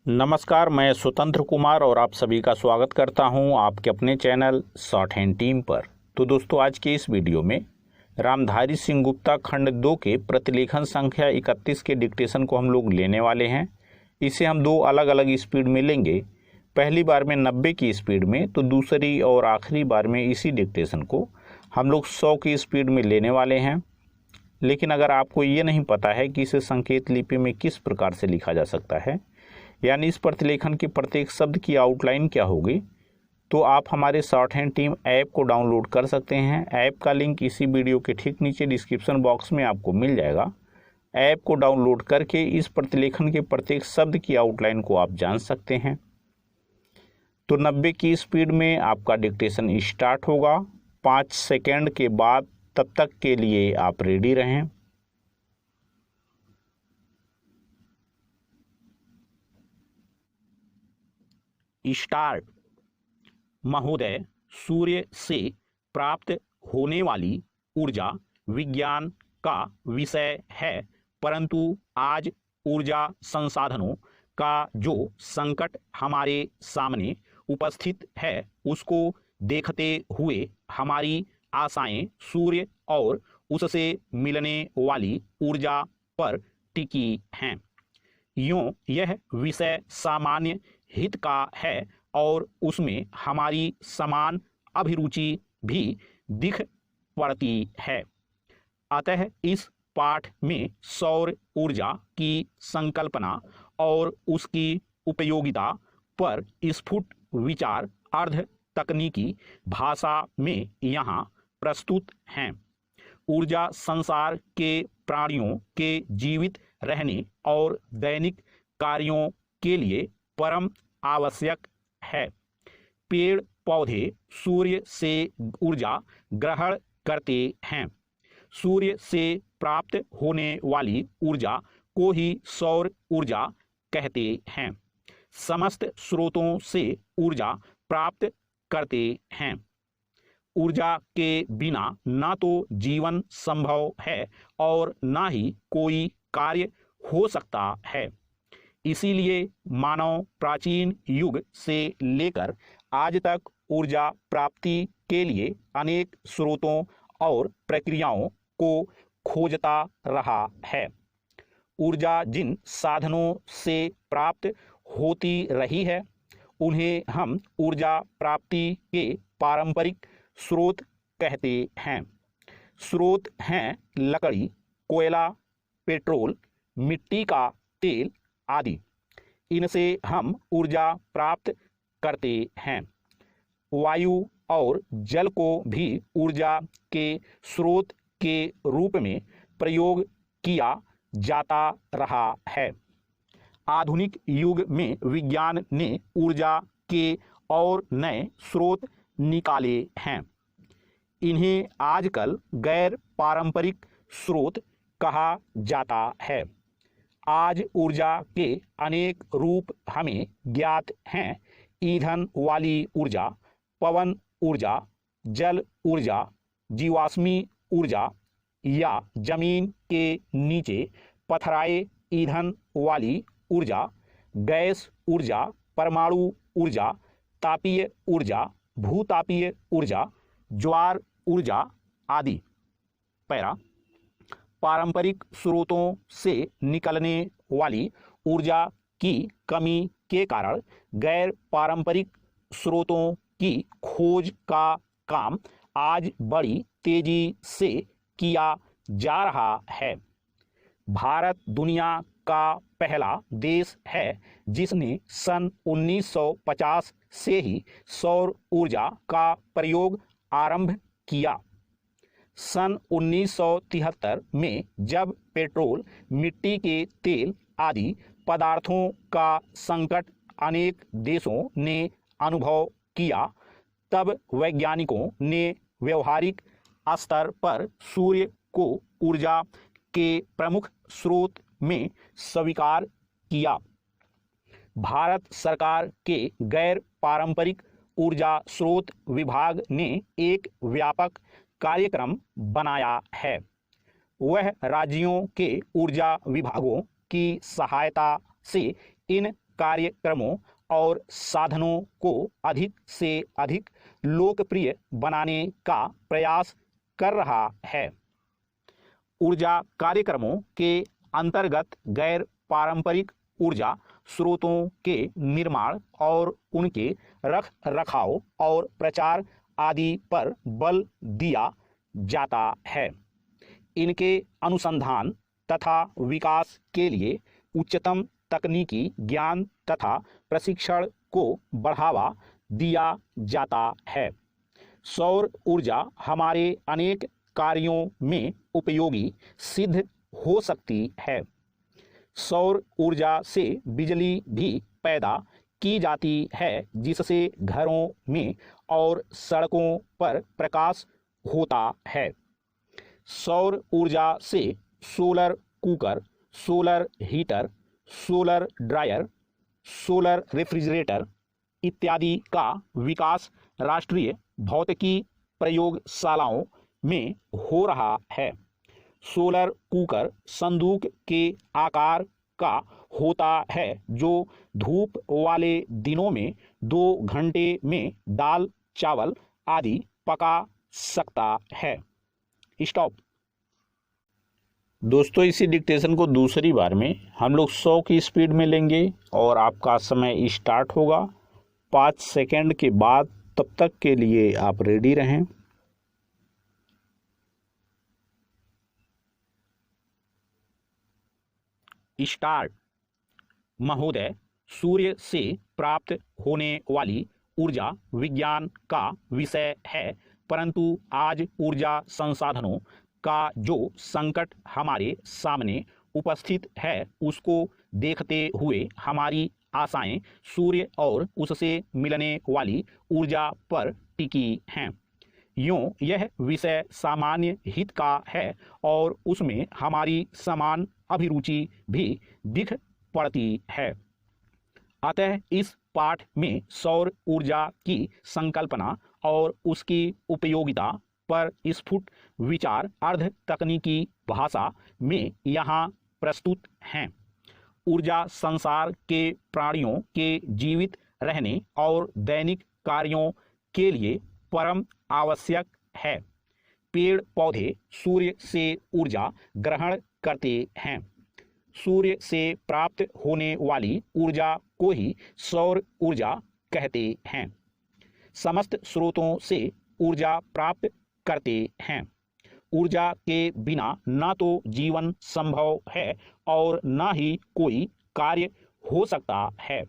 नमस्कार, मैं स्वतंत्र कुमार और आप सभी का स्वागत करता हूं आपके अपने चैनल शॉर्ट हैंड टीम पर। तो दोस्तों, आज के इस वीडियो में रामधारी सिंह गुप्ता खंड 2 के प्रतिलेखन संख्या 31 के डिक्टेशन को हम लोग लेने वाले हैं। इसे हम दो अलग अलग स्पीड में लेंगे। पहली बार में 90 की स्पीड में, तो दूसरी और आखिरी बार में इसी डिक्टेशन को हम लोग 100 की स्पीड में लेने वाले हैं। लेकिन अगर आपको ये नहीं पता है कि इसे संकेत लिपि में किस प्रकार से लिखा जा सकता है, यानी इस प्रतिलेखन के प्रत्येक शब्द की आउटलाइन क्या होगी, तो आप हमारे शॉर्ट हैंड टीम ऐप को डाउनलोड कर सकते हैं। ऐप का लिंक इसी वीडियो के ठीक नीचे डिस्क्रिप्शन बॉक्स में आपको मिल जाएगा। ऐप को डाउनलोड करके इस प्रतिलेखन के प्रत्येक शब्द की आउटलाइन को आप जान सकते हैं। तो 90 की स्पीड में आपका डिक्टेशन स्टार्ट होगा 5 सेकेंड के बाद। तब तक के लिए आप रेडी रहें। स्टार्ट। महोदय, सूर्य से प्राप्त होने वाली ऊर्जा विज्ञान का विषय है, परंतु आज ऊर्जा संसाधनों का जो संकट हमारे सामने उपस्थित है, उसको देखते हुए हमारी आशाएं सूर्य और उससे मिलने वाली ऊर्जा पर टिकी हैं। यूं यह विषय सामान्य हित का है और उसमें हमारी समान अभिरुचि भी दिख पड़ती है। अतः इस पाठ में सौर ऊर्जा की संकल्पना और उसकी उपयोगिता पर स्फुट विचार अर्ध तकनीकी भाषा में यहाँ प्रस्तुत हैं। ऊर्जा संसार के प्राणियों के जीवित रहने और दैनिक कार्यों के लिए परम आवश्यक है। पेड़ पौधे सूर्य से ऊर्जा ग्रहण करते हैं। सूर्य से प्राप्त होने वाली ऊर्जा को ही सौर ऊर्जा कहते हैं। समस्त स्रोतों से ऊर्जा प्राप्त करते हैं। ऊर्जा के बिना ना तो जीवन संभव है और ना ही कोई कार्य हो सकता है। इसीलिए मानव प्राचीन युग से लेकर आज तक ऊर्जा प्राप्ति के लिए अनेक स्रोतों और प्रक्रियाओं को खोजता रहा है। ऊर्जा जिन साधनों से प्राप्त होती रही है, उन्हें हम ऊर्जा प्राप्ति के पारंपरिक स्रोत कहते हैं। स्रोत हैं लकड़ी, कोयला, पेट्रोल, मिट्टी का तेल आदि। इनसे हम ऊर्जा प्राप्त करते हैं। वायु और जल को भी ऊर्जा के स्रोत के रूप में प्रयोग किया जाता रहा है। आधुनिक युग में विज्ञान ने ऊर्जा के और नए स्रोत निकाले हैं। इन्हें आजकल गैर पारंपरिक स्रोत कहा जाता है। आज ऊर्जा के अनेक रूप हमें ज्ञात हैं। ईंधन वाली ऊर्जा, पवन ऊर्जा, जल ऊर्जा, जीवाश्मी ऊर्जा या जमीन के नीचे पथराए ईंधन वाली ऊर्जा, गैस ऊर्जा, परमाणु ऊर्जा, तापीय ऊर्जा, भूतापीय ऊर्जा, ज्वार ऊर्जा आदि। पैरा। पारंपरिक स्रोतों से निकलने वाली ऊर्जा की कमी के कारण गैर पारंपरिक स्रोतों की खोज का काम आज बड़ी तेजी से किया जा रहा है। भारत दुनिया का पहला देश है जिसने सन 1950 से ही सौर ऊर्जा का प्रयोग आरंभ किया। सन 1973 में जब पेट्रोल, मिट्टी के तेल आदि पदार्थों का संकट अनेक देशों ने अनुभव किया, तब वैज्ञानिकों ने व्यवहारिक स्तर पर सूर्य को ऊर्जा के प्रमुख स्रोत में स्वीकार किया। भारत सरकार के गैर पारंपरिक ऊर्जा स्रोत विभाग ने एक व्यापक कार्यक्रम बनाया है। वह राज्यों के ऊर्जा विभागों की सहायता से इन कार्यक्रमों और साधनों को अधिक से अधिक लोकप्रिय बनाने का प्रयास कर रहा है। ऊर्जा कार्यक्रमों के अंतर्गत गैर पारंपरिक ऊर्जा स्रोतों के निर्माण और उनके रख रखाव और प्रचार आदि पर बल दिया जाता है। इनके अनुसंधान तथा विकास के लिए उच्चतम तकनीकी ज्ञान तथा प्रशिक्षण को बढ़ावा दिया जाता है। सौर ऊर्जा हमारे अनेक कार्यों में उपयोगी सिद्ध हो सकती है। सौर ऊर्जा से बिजली भी पैदा की जाती है, जिससे घरों में और सड़कों पर प्रकाश होता है। सौर ऊर्जा से solar cooker, solar heater, solar dryer, solar refrigerator इत्यादि का विकास राष्ट्रीय भौतिकी प्रयोगशालाओं में हो रहा है। सोलर कुकर संदूक के आकार का होता है, जो धूप वाले दिनों में 2 घंटे में दाल चावल आदि पका सकता है। स्टॉप। दोस्तों, इसी डिक्टेशन को दूसरी बार में हम लोग 100 की स्पीड में लेंगे और आपका समय स्टार्ट होगा 5 सेकंड के बाद। तब तक के लिए आप रेडी रहें। स्टार्ट। महोदय, सूर्य से प्राप्त होने वाली ऊर्जा विज्ञान का विषय है, परंतु आज ऊर्जा संसाधनों का जो संकट हमारे सामने उपस्थित है, उसको देखते हुए हमारी आशाएं सूर्य और उससे मिलने वाली ऊर्जा पर टिकी हैं। यूं यह विषय सामान्य हित का है और उसमें हमारी समान अभिरुचि भी दिख पड़ती है। अतः इस पाठ में सौर ऊर्जा की संकल्पना और उसकी उपयोगिता पर स्फुट विचार अर्ध तकनीकी भाषा में यहाँ प्रस्तुत हैं। ऊर्जा संसार के प्राणियों के जीवित रहने और दैनिक कार्यों के लिए परम आवश्यक है। पेड़ पौधे सूर्य से ऊर्जा ग्रहण करते हैं। सूर्य से प्राप्त होने वाली ऊर्जा को ही सौर ऊर्जा कहते हैं। समस्त स्रोतों से ऊर्जा प्राप्त करते हैं। ऊर्जा के बिना न तो जीवन संभव है और न ही कोई कार्य हो सकता है।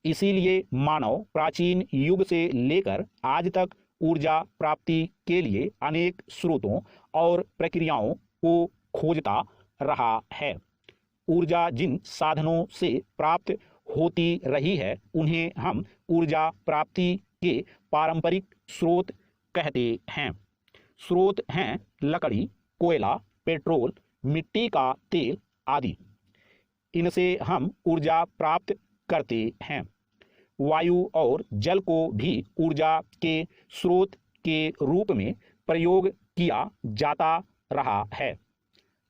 इसीलिए मानव प्राचीन युग से लेकर आज तक ऊर्जा प्राप्ति के लिए अनेक स्रोतों और प्रक्रियाओं को खोजता रहा है। ऊर्जा जिन साधनों से प्राप्त होती रही है, उन्हें हम ऊर्जा प्राप्ति के पारंपरिक स्रोत कहते हैं। स्रोत हैं लकड़ी, कोयला, पेट्रोल, मिट्टी का तेल आदि। इनसे हम ऊर्जा प्राप्त करते हैं। वायु और जल को भी ऊर्जा के स्रोत के रूप में प्रयोग किया जाता रहा है।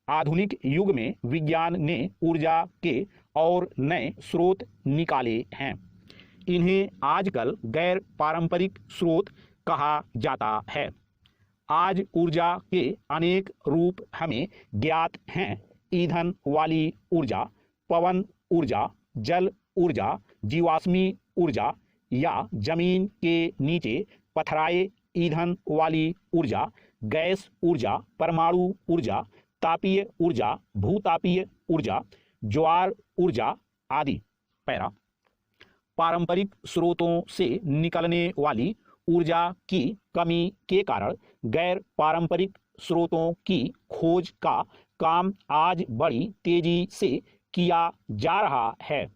आधुनिक युग में विज्ञान ने ऊर्जा के और नए स्रोत निकाले हैं। इन्हें आजकल गैर पारंपरिक स्रोत कहा जाता है। आज ऊर्जा के अनेक रूप हमें ज्ञात हैं। ईंधन वाली ऊर्जा, पवन ऊर्जा, जल ऊर्जा, जीवाश्मी ऊर्जा या जमीन के नीचे पथराए ईंधन वाली ऊर्जा, गैस ऊर्जा, परमाणु ऊर्जा, तापीय ऊर्जा, भूतापीय ऊर्जा, ज्वार ऊर्जा आदि। पैरा। पारंपरिक स्रोतों से निकलने वाली ऊर्जा की कमी के कारण गैर पारंपरिक स्रोतों की खोज का काम आज बड़ी तेजी से किया जा रहा है।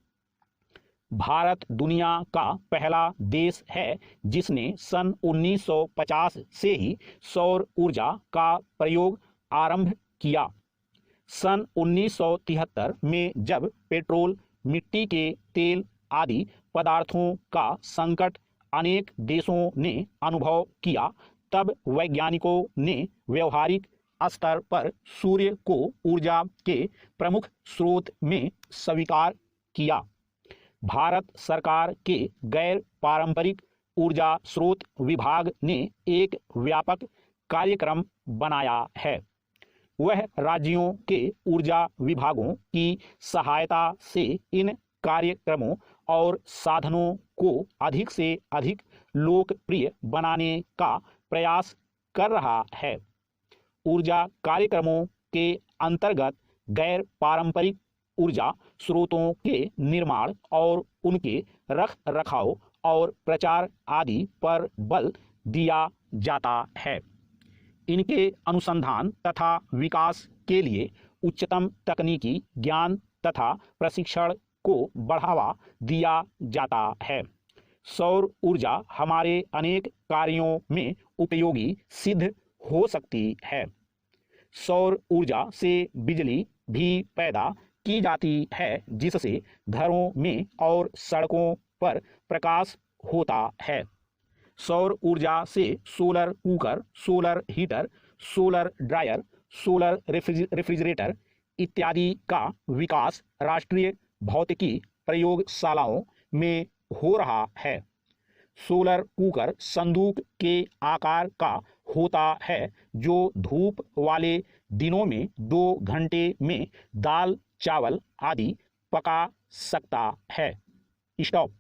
भारत दुनिया का पहला देश है जिसने सन 1950 से ही सौर ऊर्जा का प्रयोग आरंभ किया। सन 1973 में जब पेट्रोल, मिट्टी के तेल आदि पदार्थों का संकट अनेक देशों ने अनुभव किया, तब वैज्ञानिकों ने व्यवहारिक स्तर पर सूर्य को ऊर्जा के प्रमुख स्रोत में स्वीकार किया। भारत सरकार के गैर पारंपरिक ऊर्जा स्रोत विभाग ने एक व्यापक कार्यक्रम बनाया है। वह राज्यों के ऊर्जा विभागों की सहायता से इन कार्यक्रमों और साधनों को अधिक से अधिक लोकप्रिय बनाने का प्रयास कर रहा है। ऊर्जा कार्यक्रमों के अंतर्गत गैर पारंपरिक ऊर्जा स्रोतों के निर्माण और उनके रख रखाव और प्रचार आदि पर बल दिया जाता है। इनके अनुसंधान तथा विकास के लिए उच्चतम तकनीकी ज्ञान तथा प्रशिक्षण को बढ़ावा दिया जाता है। सौर ऊर्जा हमारे अनेक कार्यों में उपयोगी सिद्ध हो सकती है। सौर ऊर्जा से बिजली भी पैदा की जाती है, जिससे घरों में और सड़कों पर प्रकाश होता है। सौर ऊर्जा से solar cooker, solar heater, solar dryer, solar refrigerator इत्यादि का विकास राष्ट्रीय भौतिकी प्रयोगशालाओं में हो रहा है। सोलर कुकर संदूक के आकार का होता है, जो धूप वाले दिनों में 2 घंटे में दाल चावल आदि पका सकता है। स्टॉप।